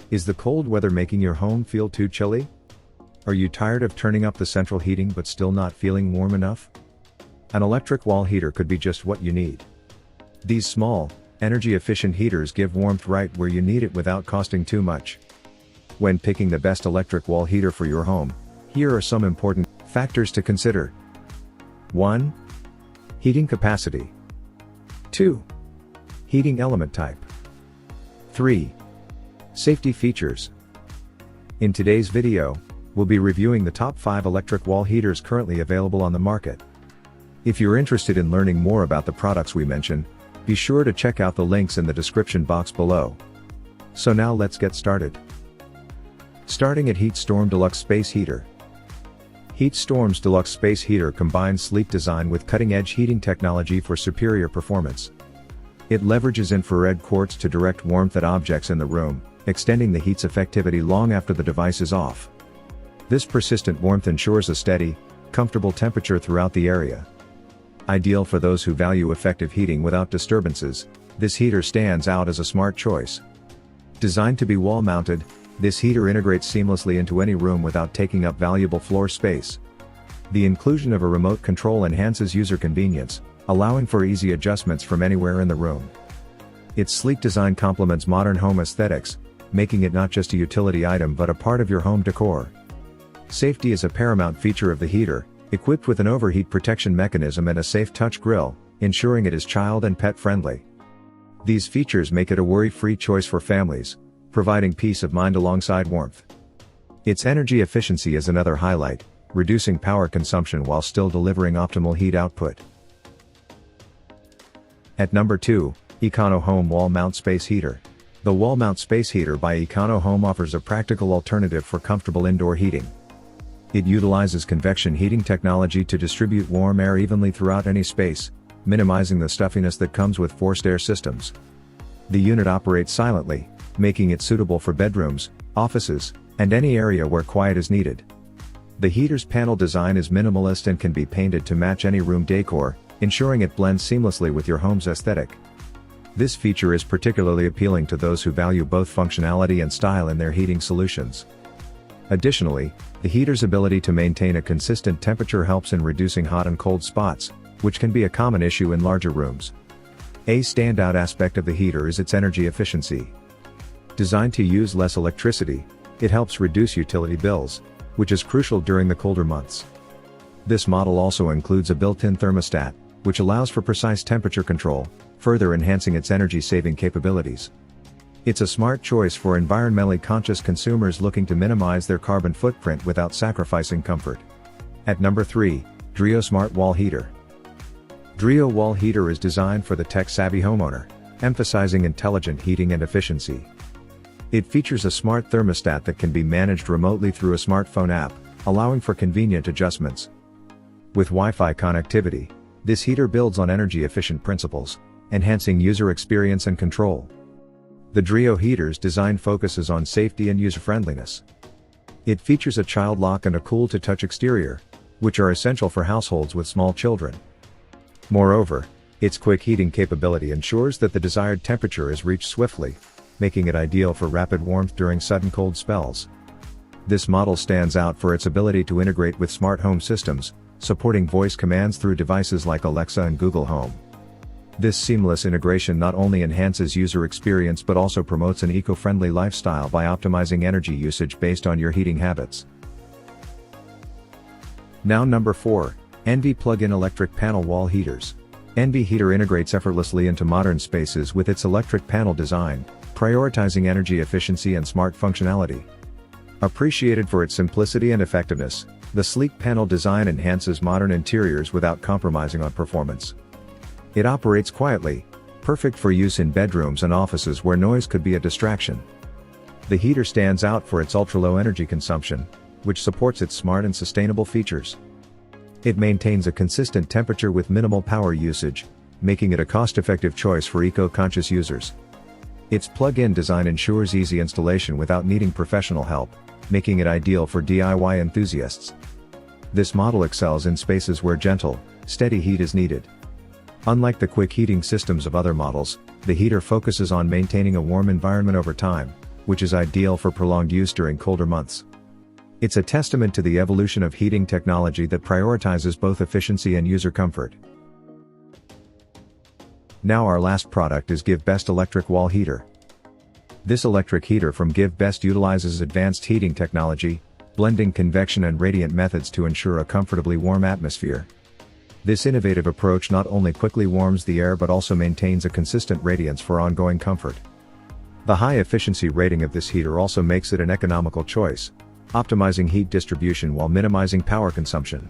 Is the cold weather making your home feel too chilly? Are you tired of turning up the central heating but still not feeling warm enough? An electric wall heater could be just what you need. These small, energy-efficient heaters give warmth right where you need it without costing too much. When picking the best electric wall heater for your home, here are some important factors to consider. 1. Heating capacity. 2. Heating element type. 3. Safety features. In today's video, we'll be reviewing the top 5 electric wall heaters currently available on the market. If you're interested in learning more about the products we mention, be sure to check out the links in the description box below. So now let's get started. Starting at HeatStorm Deluxe Space Heater. HeatStorm's Deluxe Space Heater combines sleek design with cutting-edge heating technology for superior performance. It leverages infrared quartz to direct warmth at objects in the room, extending the heat's effectivity long after the device is off. This persistent warmth ensures a steady, comfortable temperature throughout the area. Ideal for those who value effective heating without disturbances, this heater stands out as a smart choice. Designed to be wall-mounted, this heater integrates seamlessly into any room without taking up valuable floor space. The inclusion of a remote control enhances user convenience, allowing for easy adjustments from anywhere in the room. Its sleek design complements modern home aesthetics, making it not just a utility item but a part of your home decor. Safety is a paramount feature of the heater, equipped with an overheat protection mechanism and a safe touch grill, ensuring it is child and pet friendly. These features make it a worry-free choice for families, providing peace of mind alongside warmth. Its energy efficiency is another highlight, reducing power consumption while still delivering optimal heat output. At number 2, Econo Home Wall Mount Space Heater. The Wall Mount Space Heater by Econo Home offers a practical alternative for comfortable indoor heating. It utilizes convection heating technology to distribute warm air evenly throughout any space, minimizing the stuffiness that comes with forced air systems. The unit operates silently, making it suitable for bedrooms, offices, and any area where quiet is needed. The heater's panel design is minimalist and can be painted to match any room decor, ensuring it blends seamlessly with your home's aesthetic. This feature is particularly appealing to those who value both functionality and style in their heating solutions. Additionally, the heater's ability to maintain a consistent temperature helps in reducing hot and cold spots, which can be a common issue in larger rooms. A standout aspect of the heater is its energy efficiency. Designed to use less electricity, it helps reduce utility bills, which is crucial during the colder months. This model also includes a built-in thermostat, which allows for precise temperature control, further enhancing its energy-saving capabilities. It's a smart choice for environmentally conscious consumers looking to minimize their carbon footprint without sacrificing comfort. At number 3, Drio Smart Wall Heater. Drio Wall Heater is designed for the tech-savvy homeowner, emphasizing intelligent heating and efficiency. It features a smart thermostat that can be managed remotely through a smartphone app, allowing for convenient adjustments. With Wi-Fi connectivity, this heater builds on energy-efficient principles, enhancing user experience and control. The Drio heater's design focuses on safety and user-friendliness. It features a child lock and a cool-to-touch exterior, which are essential for households with small children. Moreover, its quick heating capability ensures that the desired temperature is reached swiftly, making it ideal for rapid warmth during sudden cold spells. This model stands out for its ability to integrate with smart home systems, supporting voice commands through devices like Alexa and Google Home. This seamless integration not only enhances user experience but also promotes an eco-friendly lifestyle by optimizing energy usage based on your heating habits. Now number 4, Envy Plug-in Electric Panel Wall Heaters. Envy Heater integrates effortlessly into modern spaces with its electric panel design, prioritizing energy efficiency and smart functionality. Appreciated for its simplicity and effectiveness, the sleek panel design enhances modern interiors without compromising on performance. It operates quietly, perfect for use in bedrooms and offices where noise could be a distraction. The heater stands out for its ultra-low energy consumption, which supports its smart and sustainable features. It maintains a consistent temperature with minimal power usage, making it a cost-effective choice for eco-conscious users. Its plug-in design ensures easy installation without needing professional help, making it ideal for DIY enthusiasts. This model excels in spaces where gentle, steady heat is needed. Unlike the quick heating systems of other models, the heater focuses on maintaining a warm environment over time, which is ideal for prolonged use during colder months. It's a testament to the evolution of heating technology that prioritizes both efficiency and user comfort. Now our last product is Give Best Electric Wall Heater. This electric heater from Give Best utilizes advanced heating technology, blending convection and radiant methods to ensure a comfortably warm atmosphere. This innovative approach not only quickly warms the air but also maintains a consistent radiance for ongoing comfort. The high efficiency rating of this heater also makes it an economical choice, optimizing heat distribution while minimizing power consumption.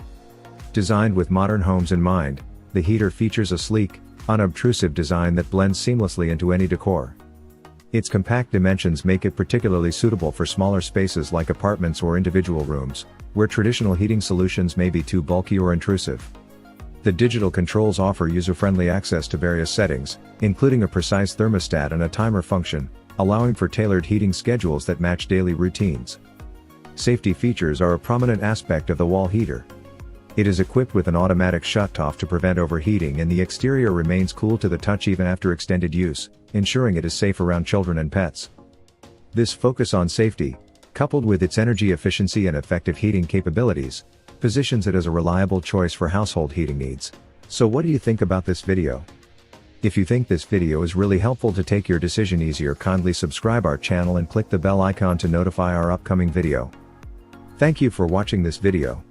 Designed with modern homes in mind, the heater features a sleek, unobtrusive design that blends seamlessly into any decor. Its compact dimensions make it particularly suitable for smaller spaces like apartments or individual rooms, where traditional heating solutions may be too bulky or intrusive. The digital controls offer user-friendly access to various settings, including a precise thermostat and a timer function, allowing for tailored heating schedules that match daily routines. Safety features are a prominent aspect of the wall heater. It is equipped with an automatic shutoff to prevent overheating, and the exterior remains cool to the touch even after extended use, ensuring it is safe around children and pets. This focus on safety, coupled with its energy efficiency and effective heating capabilities, positions it as a reliable choice for household heating needs. So what do you think about this video? If you think this video is really helpful to take your decision easier, kindly subscribe our channel and click the bell icon to notify our upcoming video. Thank you for watching this video.